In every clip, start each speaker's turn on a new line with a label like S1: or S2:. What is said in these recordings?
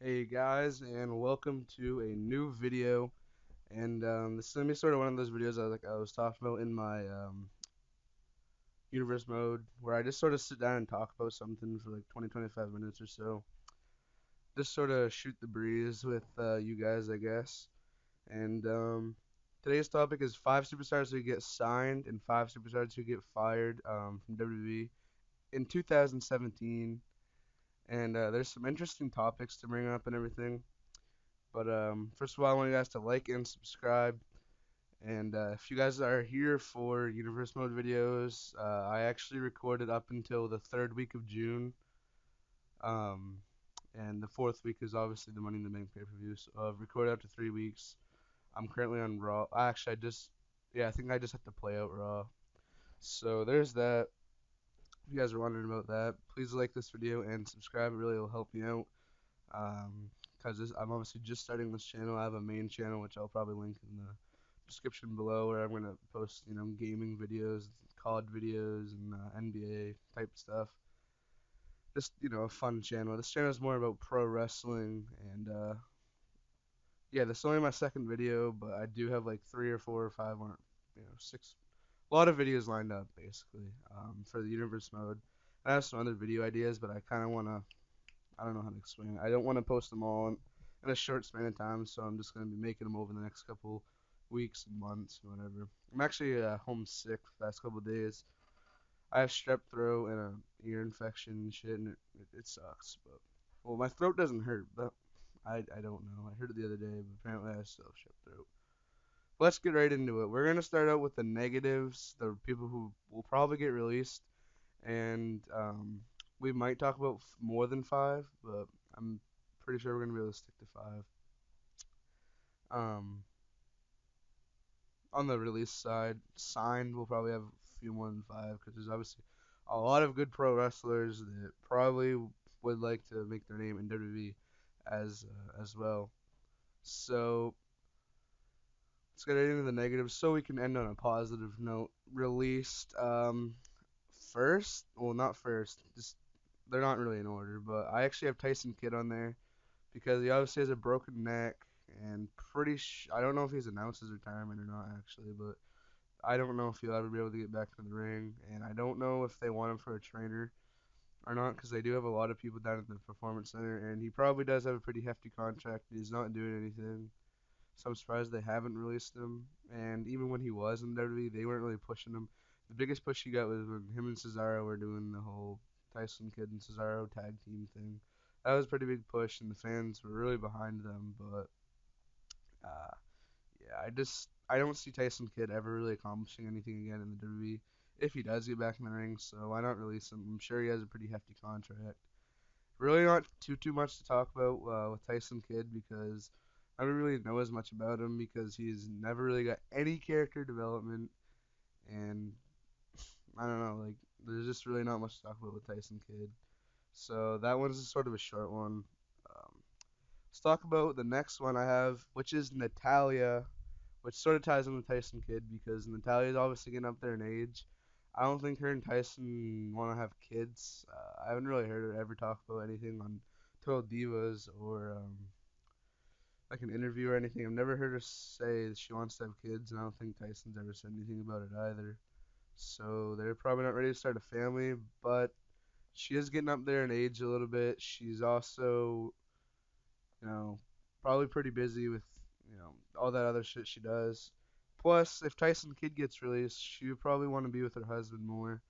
S1: Hey guys, and welcome to a new video. And this is gonna be sort of one of those videos I was talking about in my universe mode, where I just sort of sit down and talk about something for like 20-25 minutes or so. Just sort of shoot the breeze with you guys, I guess. And today's topic is five superstars who get signed and five superstars who get fired from WWE in 2017. And there's some interesting topics to bring up and everything. But first of all, I want you guys to like and subscribe. And if you guys are here for Universe Mode videos, I actually recorded up until the third week of June. Um, and the fourth week is obviously the Money in the Bank pay-per-view. So I've recorded up to 3 weeks. I'm currently on Raw. Actually, yeah, I think I just have to play out Raw. So there's that. If you guys are wondering about that, please like this video and subscribe. It really will help me out. Because I'm obviously just starting this channel. I have a main channel which I'll probably link in the description below, where I'm gonna post gaming videos, COD videos, and NBA type stuff. Just a fun channel. This channel is more about pro wrestling, and yeah, this is only my second video, but I do have like 3 or 4 or 5 or six, a lot of videos lined up basically for the universe mode. I have some other video ideas, but I kind of wanna I don't know how to explain it. I don't want to post them all in a short span of time, so I'm just going to be making them over the next couple weeks and months, whatever. I'm actually homesick the past couple days. I have strep throat and a ear infection and shit, and it sucks. But well, my throat doesn't hurt, but I don't know. I heard it the other day, but apparently I still have strep throat. Let's get right into it. We're gonna start out with the negatives, the people who will probably get released, and we might talk about more than five, but I'm pretty sure we're gonna be able to stick to five. Um, on the release side, signed we'll probably have a few more than five because there's obviously a lot of good pro wrestlers that probably would like to make their name in WWE as well. So let's get into the negatives so we can end on a positive note. Released first, well not first, just they're not really in order, but I actually have Tyson Kidd on there because he obviously has a broken neck, and I don't know if he's announced his retirement or not actually, but I don't know if he'll ever be able to get back in the ring, and I don't know if they want him for a trainer or not because they do have a lot of people down at the performance center, and he probably does have a pretty hefty contract. He's not doing anything, so I'm surprised they haven't released him. And even when he was in WWE, they weren't really pushing him. The biggest push he got was when him and Cesaro were doing the whole Tyson Kidd and Cesaro tag team thing. That was a pretty big push, and the fans were really behind them. But uh, yeah, I don't see Tyson Kidd ever really accomplishing anything again in the WWE if he does get back in the ring. So why not release him? I'm sure he has a pretty hefty contract. Really not too much to talk about with Tyson Kidd because I don't really know as much about him because he's never really got any character development, and I don't know, like there's just really not much to talk about with Tyson Kidd. So that one's sort of a short one. Let's talk about the next one I have, which is Natalia, which sort of ties in with Tyson Kidd because Natalia's obviously getting up there in age. I don't think her and Tyson want to have kids. I haven't really heard her ever talk about anything on Total Divas or like an interview or anything. I've never heard her say that she wants to have kids, and I don't think Tyson's ever said anything about it either. So they're probably not ready to start a family, but she is getting up there in age a little bit. She's also, you know, probably pretty busy with, all that other shit she does. Plus, if Tyson Kidd gets released, she would probably want to be with her husband more.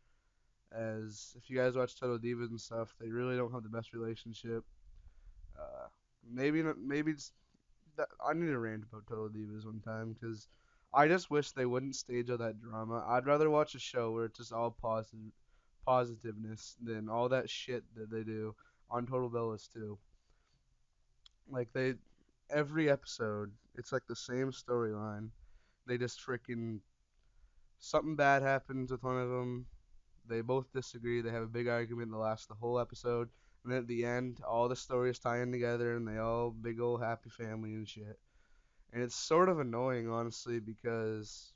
S1: As if you guys watch Total Divas and stuff, they really don't have the best relationship. Uh, maybe I need to rant about Total Divas one time because I just wish they wouldn't stage all that drama. I'd rather watch a show where it's just all positiveness than all that shit that they do on Total Bellas too. Like every episode, it's like the same storyline. They just freaking something bad happens with one of them. They both disagree. They have a big argument that lasts the whole episode. And then at the end, all the stories tie in together, and they all big old happy family and shit. And it's sort of annoying, honestly, because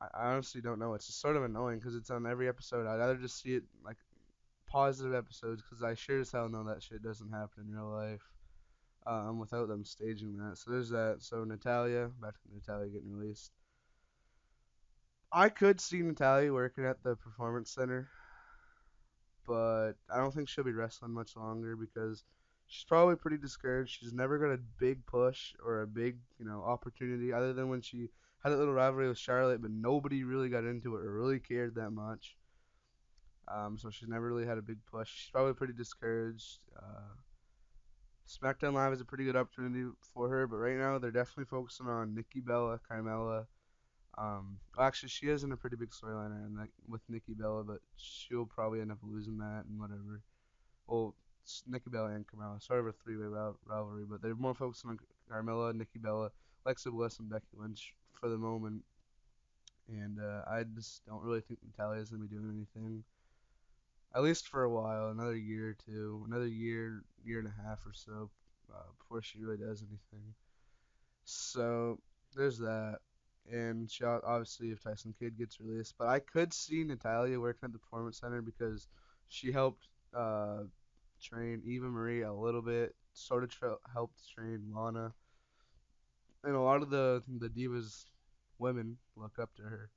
S1: I honestly don't know. It's just sort of annoying because it's on every episode. I'd rather just see it like positive episodes because I sure as hell know that shit doesn't happen in real life. Without them staging that. So there's that. So Natalia, back to Natalia getting released. I could see Natalia working at the performance center, but I don't think she'll be wrestling much longer because she's probably pretty discouraged. She's never got a big push or a big, opportunity other than when she had a little rivalry with Charlotte, but nobody really got into it or really cared that much. So she's never really had a big push. She's probably pretty discouraged. SmackDown Live is a pretty good opportunity for her, but right now they're definitely focusing on Nikki Bella, Carmella. Well, actually, she is in a pretty big storyline and like with Nikki Bella, but she'll probably end up losing that and whatever. Well, it's Nikki Bella and Carmella, sort of a three-way rivalry, but they're more focusing on Carmella, Nikki Bella, Alexa Bliss, and Becky Lynch for the moment. And I just don't really think Natalia's gonna be doing anything, at least for a while, another year or two, another year, year and a half or so, before she really does anything. So there's that. And obviously if Tyson Kidd gets released, but I could see Natalia working at the Performance Center because she helped train Eva Marie a little bit, sort of helped train Lana, and a lot of the divas women look up to her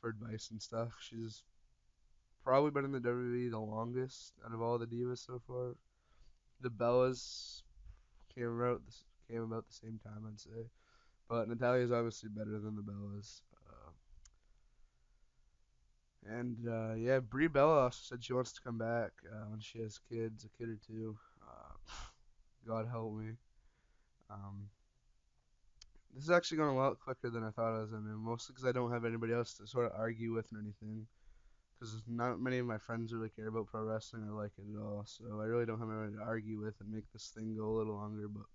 S1: for advice and stuff. She's probably been in the WWE the longest out of all the divas so far. The Bellas came about the same time, I'd say. But Natalia's obviously better than the Bellas. And yeah, Brie Bella also said she wants to come back when she has kids, a kid or two. God help me. Um, this is actually going a lot quicker than I thought it was going to, mostly because I don't have anybody else to sort of argue with or anything. Because not many of my friends really care about pro wrestling or like it at all, so I really don't have anybody to argue with and make this thing go a little longer. But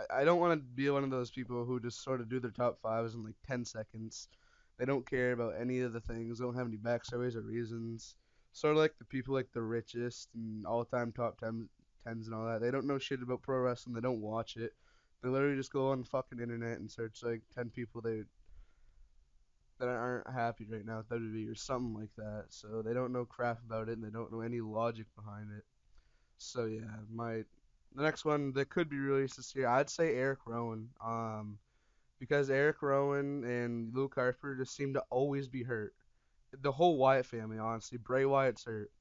S1: I don't want to be one of those people who just sort of do their top fives in like 10 seconds. They don't care about any of the things, don't have any backstories or reasons. Sort of like the people like the richest and all-time tens and all that. They don't know shit about pro wrestling. They don't watch it. They literally just go on the fucking internet and search like 10 people that aren't happy right now with WWE or something like that. So they don't know crap about it and they don't know any logic behind it. So yeah, the next one that could be released this year, I'd say Eric Rowan. Because Eric Rowan and Luke Harper just seem to always be hurt. The whole Wyatt family, honestly. Bray Wyatt's hurt.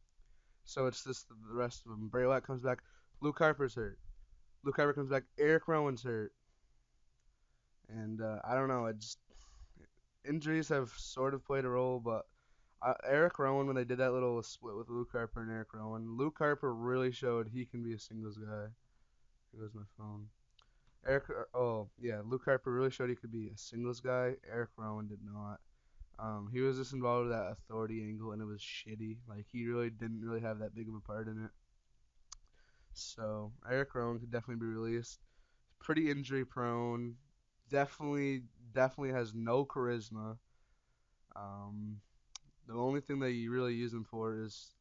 S1: So it's just the rest of them. Bray Wyatt comes back. Luke Harper's hurt. Luke Harper comes back. Eric Rowan's hurt. And I don't know. Injuries have sort of played a role, but Eric Rowan, when they did that little split with Luke Harper and Eric Rowan, Luke Harper really showed he can be a singles guy. Here goes my phone. Oh yeah, Luke Harper really showed he could be a singles guy. Eric Rowan did not. He was just involved with that authority angle, and it was shitty. Like he really didn't really have that big of a part in it. So Eric Rowan could definitely be released. Pretty injury prone. Definitely has no charisma. Um, the only thing that you really use him for is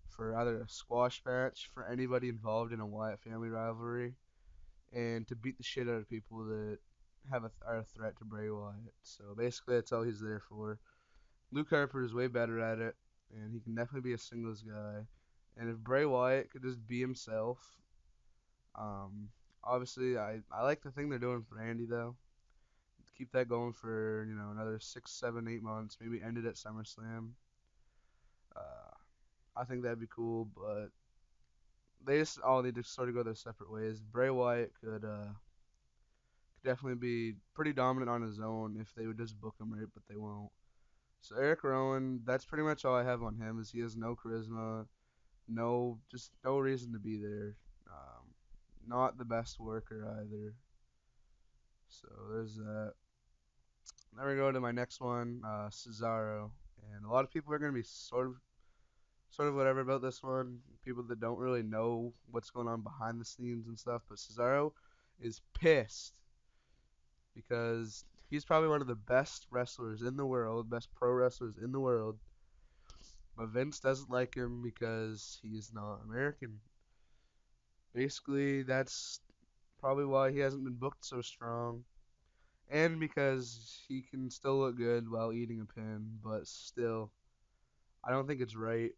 S1: for either a squash match for anybody involved in a Wyatt family rivalry, and to beat the shit out of people that are a threat to Bray Wyatt. So basically, that's all he's there for. Luke Harper is way better at it, and he can definitely be a singles guy. And if Bray Wyatt could just be himself, um, obviously I like the thing they're doing for Randy though. Keep that going for another 6, 7, 8 months. Maybe end it at SummerSlam. Uh, I think that'd be cool, but they just all need to sort of go their separate ways. Bray Wyatt could definitely be pretty dominant on his own if they would just book him right, but they won't. So Eric Rowan, that's pretty much all I have on him. Is he has no charisma, just no reason to be there. Not the best worker either. So there's that. Then we go to my next one, Cesaro, and a lot of people are gonna be sort of whatever about this one. People that don't really know what's going on behind the scenes and stuff, but Cesaro is pissed because he's probably one of the best wrestlers in the world, best pro wrestlers in the world. But Vince doesn't like him because he's not American. Basically, that's probably why he hasn't been booked so strong. And because he can still look good while eating a pin, but still, I don't think it's right.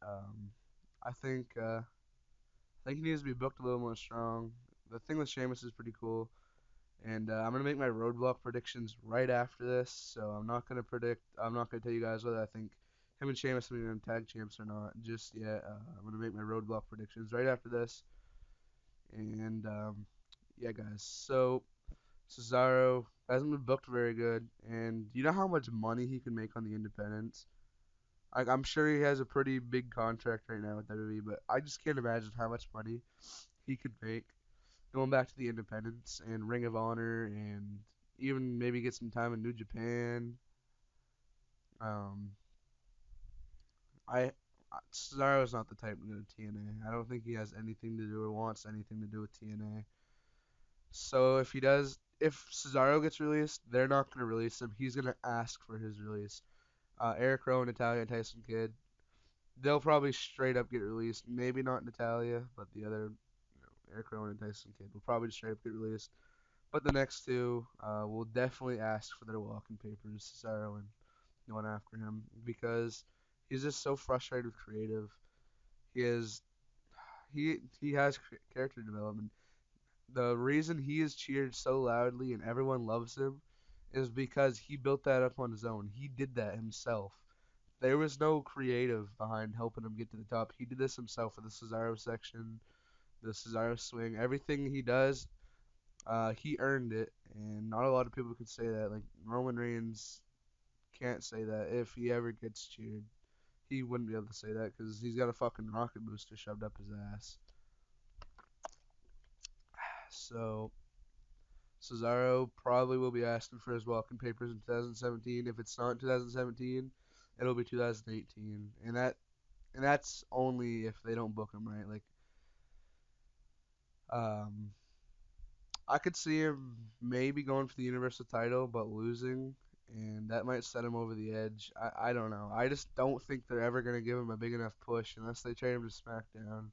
S1: Um, I think he needs to be booked a little more strong. The thing with Sheamus is pretty cool. And I'm gonna make my roadblock predictions right after this. So I'm not gonna predict. I'm not gonna tell you guys whether I think him and Sheamus will be tag champs or not just yet. I'm gonna make my roadblock predictions right after this. And yeah, guys. So Cesaro hasn't been booked very good, and you know how much money he can make on the independents. Like I'm sure he has a pretty big contract right now with WWE, but I just can't imagine how much money he could make going back to the independents and Ring of Honor and even maybe get some time in New Japan. Um, I Cesaro's not the type to go to TNA. I don't think he has anything to do or wants anything to do with TNA. So if he does, if Cesaro gets released, they're not gonna release him. He's gonna ask for his release. Eric Rowan, Natalia, and Tyson Kidd, they'll probably straight up get released. Maybe not Natalia, but the other, Eric Rowan and Tyson Kidd will probably straight up get released. But the next two will definitely ask for their walking papers, Cesaro and going after him, because he's just so frustrated with creative. He is he has character development. The reason he is cheered so loudly and everyone loves him is because he built that up on his own. He did that himself. There was no creative behind helping him get to the top. He did this himself with the Cesaro section, the Cesaro swing, everything he does. He earned it, and not a lot of people can say that. Like Roman Reigns can't say that if he ever gets cheered. He wouldn't be able to say that because he's got a fucking rocket booster shoved up his ass. So Cesaro probably will be asking for his walking papers in 2017. If it's not 2017, it'll be 2018, and that's only if they don't book him right. Like, um, I could see him maybe going for the Universal title, but losing, and that might set him over the edge. I don't know. I just don't think they're ever gonna give him a big enough push unless they trade him to SmackDown.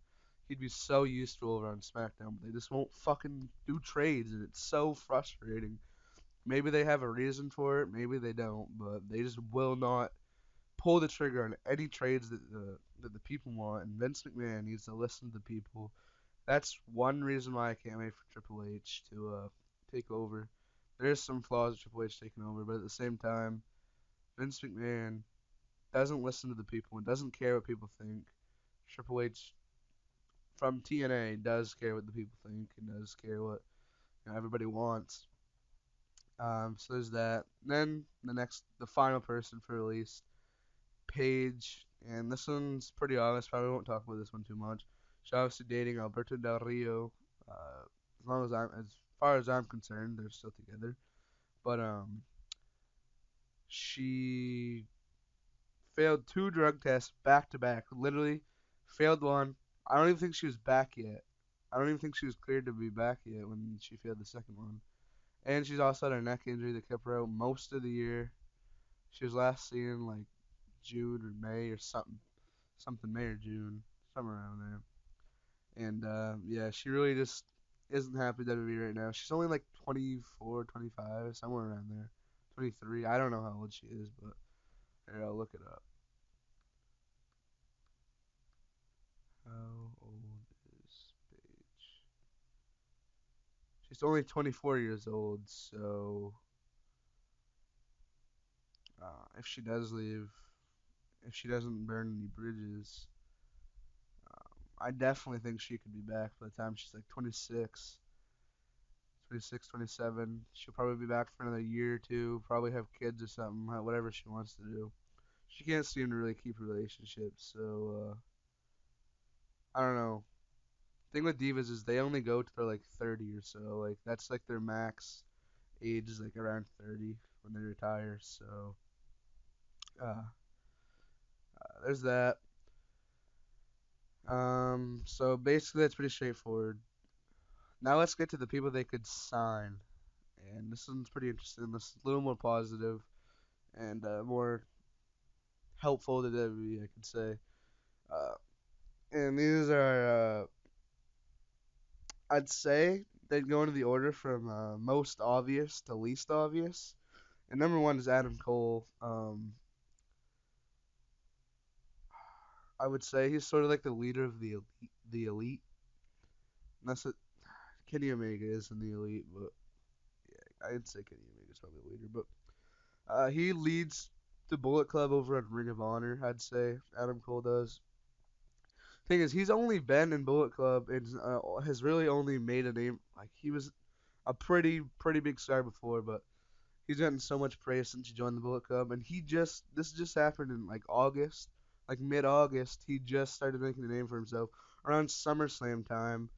S1: He'd be so useful over on SmackDown, but they just won't fucking do trades, and it's so frustrating. Maybe they have a reason for it, maybe they don't, but they just will not pull the trigger on any trades that the people want. And Vince McMahon needs to listen to the people. That's one reason why I can't wait for Triple H to take over. There's some flaws with Triple H taking over, but at the same time, Vince McMahon doesn't listen to the people and doesn't care what people think. Triple H from TNA does care what the people think and does care what everybody wants. So there's that. Then the final person for release, Paige, and this one's pretty obvious. Probably won't talk about this one too much. She's obviously dating Alberto Del Rio. As far as I'm concerned, they're still together. But she failed two drug tests back to back. Literally, failed one. I don't even think she was back yet. I don't even think she was cleared to be back yet when she failed the second one. And she's also had a neck injury that kept her out most of the year. She was last seen like June or May or something May or June, somewhere around there. And yeah, she really just isn't happy with WWE right now. She's only like 24, 25, somewhere around there. 23. I don't know how old she is, but here, I'll look it up. How old is Paige? She's only 24 years old, so if she does leave, if she doesn't burn any bridges, I definitely think she could be back by the time she's like 26, 26, 27. She'll probably be back for another year or two, probably have kids or something, whatever she wants to do. She can't seem to really keep relationships, so I don't know. Thing with divas is they only go to their like 30 or so. Like that's like their max age is like around 30 when they retire. So uh, there's that. So basically that's pretty straightforward. Now let's get to the people they could sign, and this one's pretty interesting. This is a little more positive and more helpful to WWE, I could say. Uh, and these are, I'd say, they'd go into the order from most obvious to least obvious. And number one is Adam Cole. I would say he's sort of like the leader of the elite. And that's what Kenny Omega is in the elite, but I'd say Kenny Omega's probably the leader. But he leads the Bullet Club over on Ring of Honor. I'd say Adam Cole does. Thing is, he's only been in Bullet Club and has really only made a name. Like he was a pretty big star before, but he's gotten so much praise since he joined the Bullet Club, and this just happened in like August, like mid-August. He just started making a name for himself around SummerSlam time,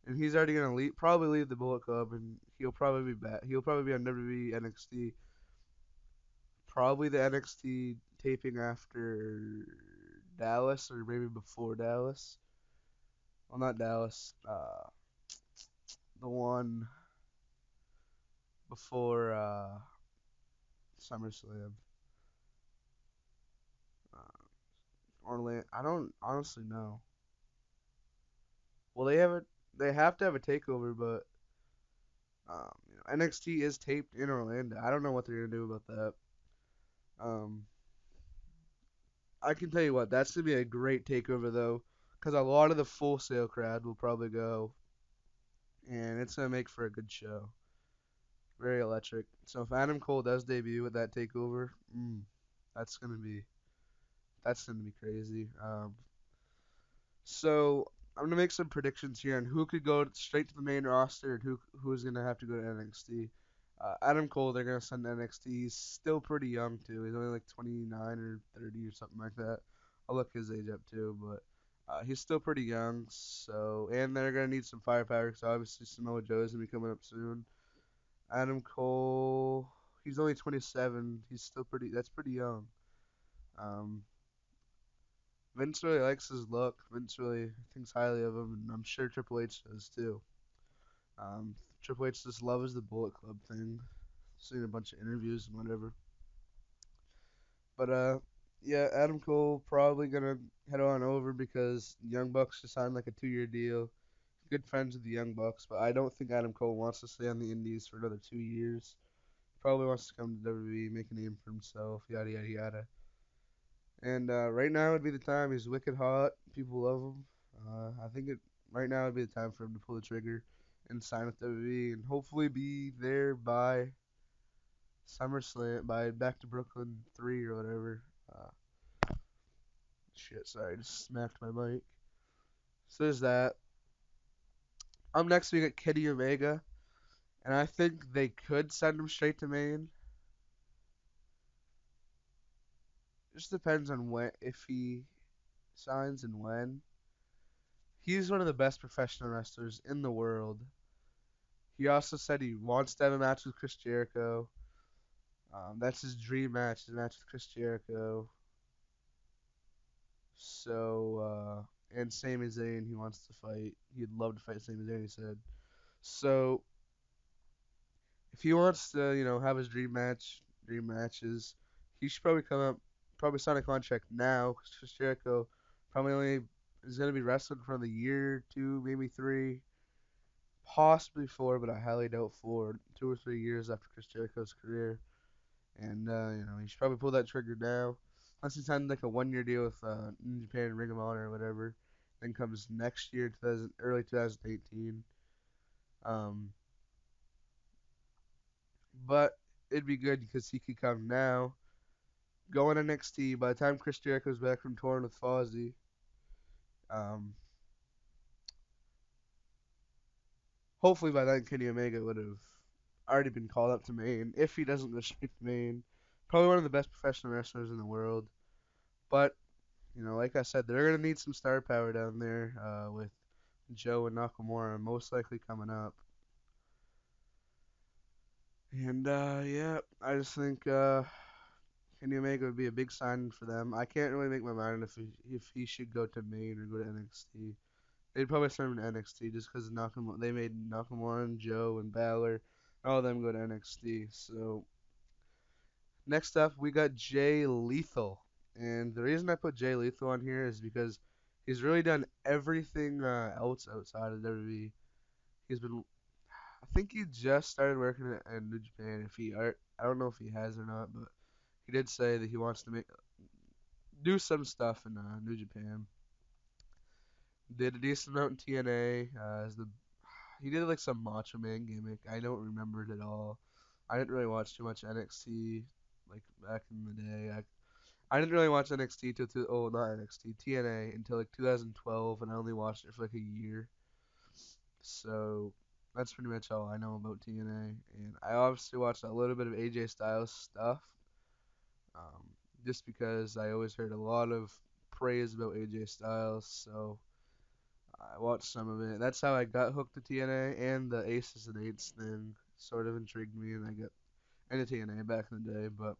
S1: and he's already gonna probably leave the Bullet Club, and he'll probably be back. He'll probably be on WWE NXT, probably the NXT taping after Dallas or maybe before Dallas. Well, not Dallas. The one before SummerSlam. Uh, Orlando. I don't honestly know. Well, they have to have a takeover, but NXT is taped in Orlando. I don't know what they're gonna do about that. Um, I can tell you what, that's gonna be a great takeover though, because a lot of the Full Sail crowd will probably go, and it's gonna make for a good show. Very electric. So if Adam Cole does debut with that takeover, that's gonna be that's gonna be crazy. So I'm gonna make some predictions here on who could go straight to the main roster and who's gonna have to go to NXT. Adam Cole, they're gonna send to NXT. He's still pretty young too. He's only like 29 or 30 or something like that. I'll look his age up too, but he's still pretty young. So and they're gonna need some firepower because obviously Samoa Joe is gonna be coming up soon. Adam Cole, he's only 27. He's still pretty. That's pretty young. Um, Vince really likes his look. Vince really thinks highly of him, and I'm sure Triple H does too. Triple H just loves the Bullet Club thing. Seen a bunch of interviews and whatever. But yeah, Adam Cole probably gonna head on over because Young Bucks just signed like a 2-year deal. Good friends with the Young Bucks, but I don't think Adam Cole wants to stay on the Indies for another 2 years. Probably wants to come to WWE, make a name for himself, yada yada yada. And right now would be the time. He's wicked hot. People love him. I think it right now would be the time for him to pull the trigger and sign with WWE and hopefully be there by SummerSlam, by Back to Brooklyn 3 or whatever. Shit, sorry, I just smacked my mic. So there's that. Next we got Kenny Omega, and I think they could send him straight to main. Just depends on when, if he signs and when. He's one of the best professional wrestlers in the world. He also said he wants to have a match with Chris Jericho. That's his dream match, his match with Chris Jericho. So, and Sami Zayn, he wants to fight. He'd love to fight Sami Zayn, he said. So, if he wants to, have his dream matches, he should probably probably sign a contract now, because Chris Jericho probably only is going to be wrestling for another year, two, maybe three, possibly four, but I highly doubt four, 2 or 3 years after Chris Jericho's career. And he should probably pull that trigger now. Unless he signed like a 1-year deal with New Japan Ring of Honor or whatever. Then comes next year, early 2018. Um, but it'd be good because he could come now, go in NXT. By the time Chris Jericho's back from touring with Fozzy, um, hopefully by then Kenny Omega would have already been called up to main. If he doesn't go straight to main, probably one of the best professional wrestlers in the world. But like I said, they're gonna need some star power down there with Joe and Nakamura most likely coming up. And yeah, I just think Kenny Omega would be a big sign for them. I can't really make my mind if he should go to main or go to NXT. They'd probably send him to NXT just because they made Nakamura and Joe and Balor, all of them go to NXT. So next up, we got Jay Lethal. And the reason I put Jay Lethal on here is because he's really done everything else outside of WWE. He's been, I think he just started working at New Japan. I don't know if he has or not, but he did say that he wants to do some stuff in New Japan. Did a decent amount in TNA as the he did like some Macho Man gimmick. I don't remember it at all. I didn't really watch too much NXT like back in the day. I didn't really watch NXT till not NXT TNA until like 2012, and I only watched it for like a year. So that's pretty much all I know about TNA. And I obviously watched a little bit of AJ Styles stuff, um, just because I always heard a lot of praise about AJ Styles. So I watched some of it. That's how I got hooked to TNA, and the Aces and Eights thing sort of intrigued me, and I got into TNA back in the day. But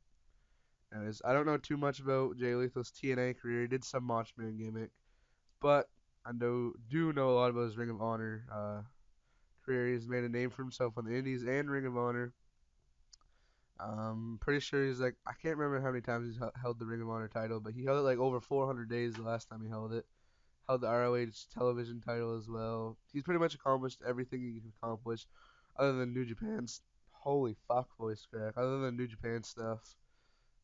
S1: anyways, I don't know too much about Jay Lethal's TNA career. He did some Macho Man gimmick, but I do know a lot about his Ring of Honor career. He's made a name for himself on the Indies and Ring of Honor. Pretty sure he's like I can't remember how many times he's held the Ring of Honor title, but he held it like over 400 days the last time he held it. Held the ROH television title as well. He's pretty much accomplished everything he can accomplish, other than New Japan's. Holy fuck, voice crack. Other than New Japan stuff,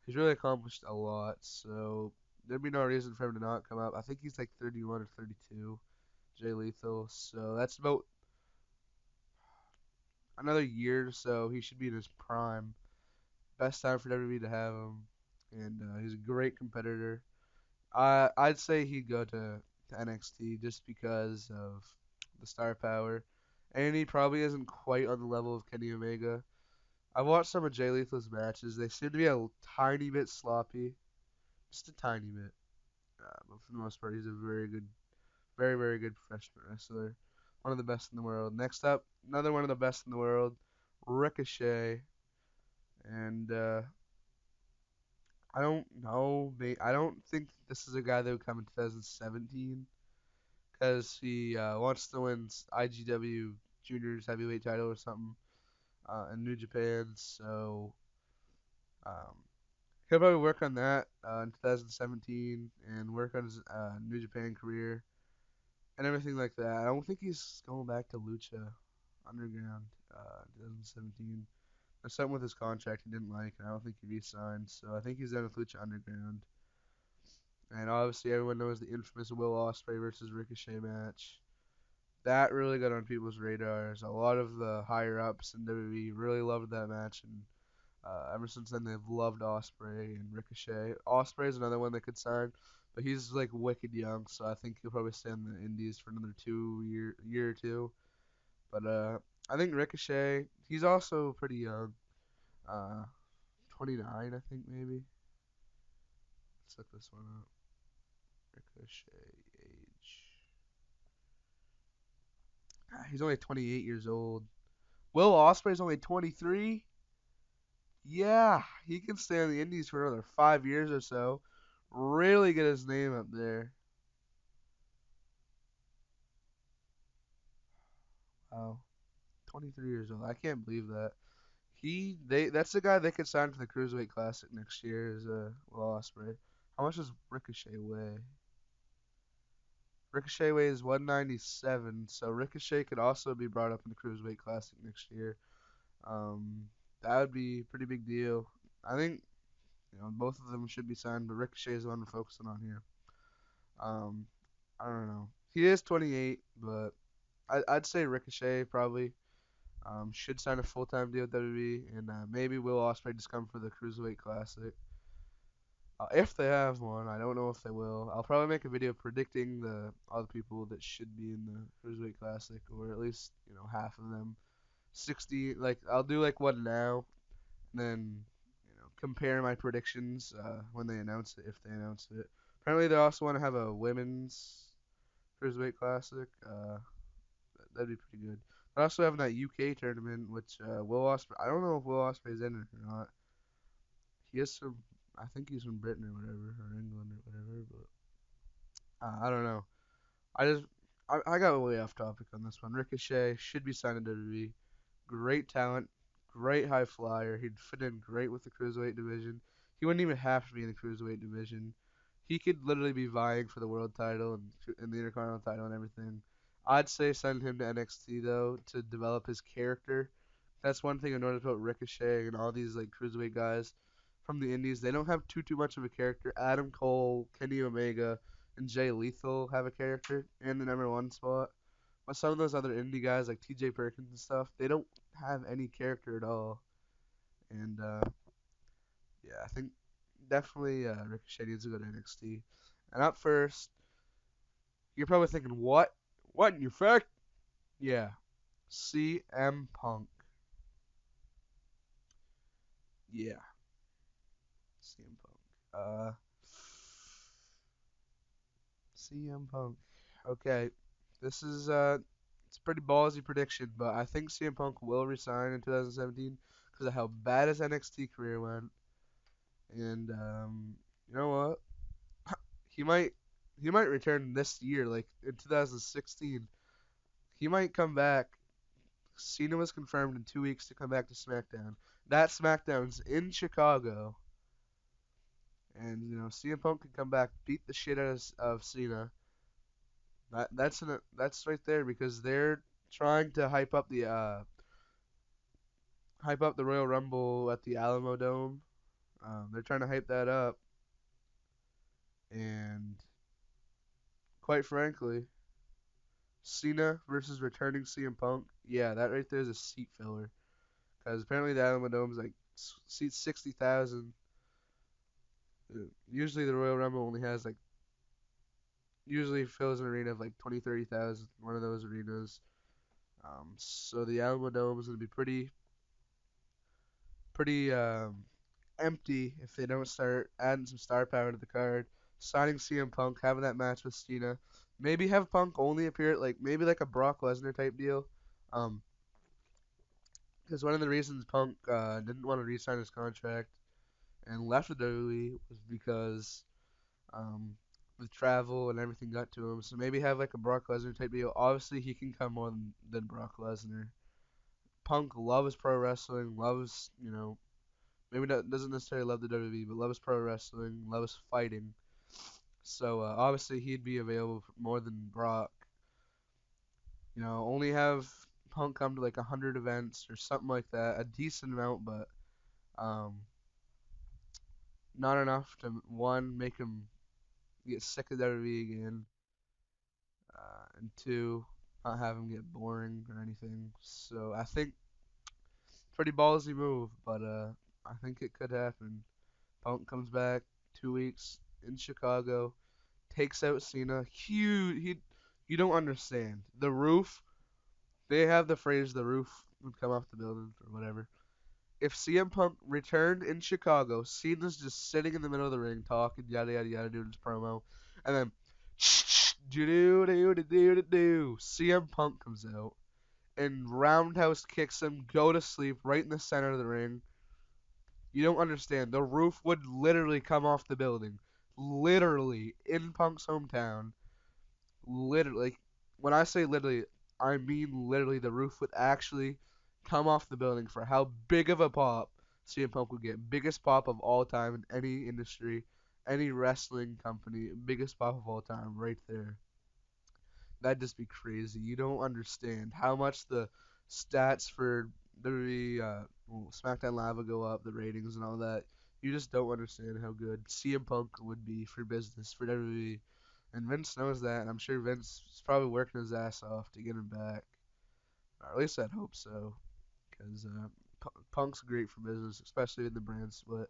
S1: he's really accomplished a lot. So there'd be no reason for him to not come up. I think he's like 31 or 32, Jay Lethal. So that's about another year or so. He should be in his prime. Best time for WWE to have him, and he's a great competitor. I'd say he'd go to NXT just because of the star power, and he probably isn't quite on the level of Kenny Omega. I've watched some of Jay Lethal's matches. They seem to be a tiny bit sloppy, just a tiny bit. But for the most part, he's a very good, very very good professional wrestler, one of the best in the world. Next up, another one of the best in the world, Ricochet, and I don't know. I don't think this is a guy that would come in 2017 because he wants to win IGW Juniors Heavyweight title or something in New Japan. So um, he'll probably work on that in 2017 and work on his New Japan career and everything like that. I don't think he's going back to Lucha Underground in 2017. There's something with his contract he didn't like, and I don't think he re-signed. So I think he's done with Lucha Underground. And obviously, everyone knows the infamous Will Ospreay versus Ricochet match. That really got on people's radars. A lot of the higher ups in WWE really loved that match, and ever since then they've loved Ospreay and Ricochet. Ospreay is another one they could sign, but he's like wicked young, so I think he'll probably stay in the Indies for another year or two. But I think Ricochet, he's also pretty young, uh, 29, I think maybe. Let's look this one up. Ricochet age. He's only 28 years old. Will Ospreay's only 23. Yeah, he can stay in the Indies for another 5 years or so. Really get his name up there. Wow, 23 years old. I can't believe that. That's the guy they could sign for the Cruiserweight Classic next year is Will Ospreay. How much does Ricochet weigh? Ricochet weighs 197, so Ricochet could also be brought up in the Cruiserweight Classic next year. Um, that would be a pretty big deal. I think both of them should be signed, but Ricochet is the one we're focusing on here. Um, I don't know. He is 28, but I'd say Ricochet probably should sign a full-time deal with WWE, and maybe Will Ospreay just come for the Cruiserweight Classic. If they have one, I don't know if they will. I'll probably make a video predicting the other people that should be in the Cruiserweight Classic, or at least half of them. 60, like I'll do like one now, and then compare my predictions when they announce it, if they announce it. Apparently, they also want to have a women's Cruiserweight Classic. That'd be pretty good. They're also having that UK tournament, which Will Ospreay. I don't know if Will Ospreay's in it or not. He is from, I think he's from Britain or whatever, or England or whatever. But I don't know. I just, I got way off topic on this one. Ricochet should be signed to WWE. Great talent, great high flyer. He'd fit in great with the cruiserweight division. He wouldn't even have to be in the cruiserweight division. He could literally be vying for the world title and the Intercontinental title and everything. I'd say send him to NXT though to develop his character. That's one thing I noticed about Ricochet and all these like cruiserweight guys. from the Indies. They don't have too much of a character. Adam Cole, Kenny Omega, and Jay Lethal have a character in the number one spot. But some of those other indie guys like T.J. Perkins and stuff, they don't have any character at all. And yeah, I think definitely Ricochet needs to go to NXT. And up first, you're probably thinking, what? What in your fact? Yeah, CM Punk. Yeah, CM Punk. CM Punk. Okay, this is it's a pretty ballsy prediction, but I think CM Punk will resign in 2017 because of how bad his NXT career went. And you know what? He might he might return this year, like in 2016. He might come back. Cena was confirmed in 2 weeks to come back to SmackDown. That SmackDown's in Chicago, and CM Punk can come back, beat the shit out of Cena. That's right there because they're trying to hype up the Royal Rumble at the Alamo Dome. They're trying to hype that up, and quite frankly, Cena versus returning CM Punk. Yeah, that right there is a seat filler. Because apparently the Alamo Dome is like seats 60,000. Usually the Royal Rumble only has like usually fills an arena of like 20, 30,000. One of those arenas. So the Alamo Dome is gonna be pretty empty if they don't start adding some star power to the card. Signing CM Punk, having that match with Cena. Maybe have Punk only appear at like maybe like a Brock Lesnar type deal. Um, because one of the reasons Punk didn't want to re-sign his contract and left the WWE was because um, the travel and everything got to him. So maybe have like a Brock Lesnar type deal. Obviously, he can come more than Brock Lesnar. Punk loves pro wrestling, loves maybe not, doesn't necessarily love the WWE, but loves pro wrestling, loves fighting. So obviously he'd be available for more than Brock. Only have Punk come to like 100 events or something like that, a decent amount, but um, not enough to one make him get sick of WWE again, and two not have him get boring or anything. So I think pretty ballsy move, but I think it could happen. Punk comes back 2 weeks in Chicago, takes out Cena. Huge. You don't understand. The roof. They have the phrase "the roof would come off the building" or whatever. If CM Punk returned in Chicago, Cena's just sitting in the middle of the ring talking yada yada yada doing his promo, and then do do do do do CM Punk comes out and roundhouse kicks him, go to sleep right in the center of the ring. You don't understand. The roof would literally come off the building. Literally in Punk's hometown. Literally. Like, when I say literally, I mean literally the roof would actually come off the building for how big of a pop CM Punk would get. Biggest pop of all time in any industry, any wrestling company. Biggest pop of all time right there. That'd just be crazy. You don't understand how much the stats for SmackDown Live will go up, the ratings and all that. You just don't understand how good CM Punk would be for business for WWE. And Vince knows that, and I'm sure Vince is probably working his ass off to get him back. Or at least I'd hope so, because Punk's great for business, especially with the brand split.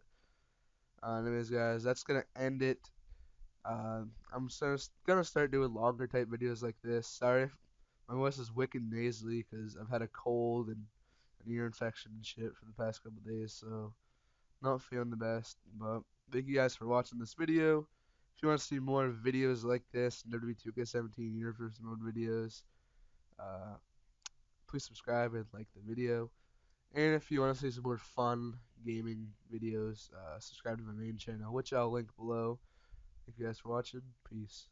S1: Anyways, guys, that's gonna end it. I'm gonna start doing longer type videos like this. Sorry if my voice is wicked nasally because I've had a cold and an ear infection and shit for the past couple days, so not feeling the best. But thank you guys for watching this video. If you want to see more videos like this, WWE 2K17 Universe Mode videos, uh, please subscribe and like the video. And if you want to see some more fun gaming videos, subscribe to my main channel, which I'll link below. Thank you guys for watching. Peace.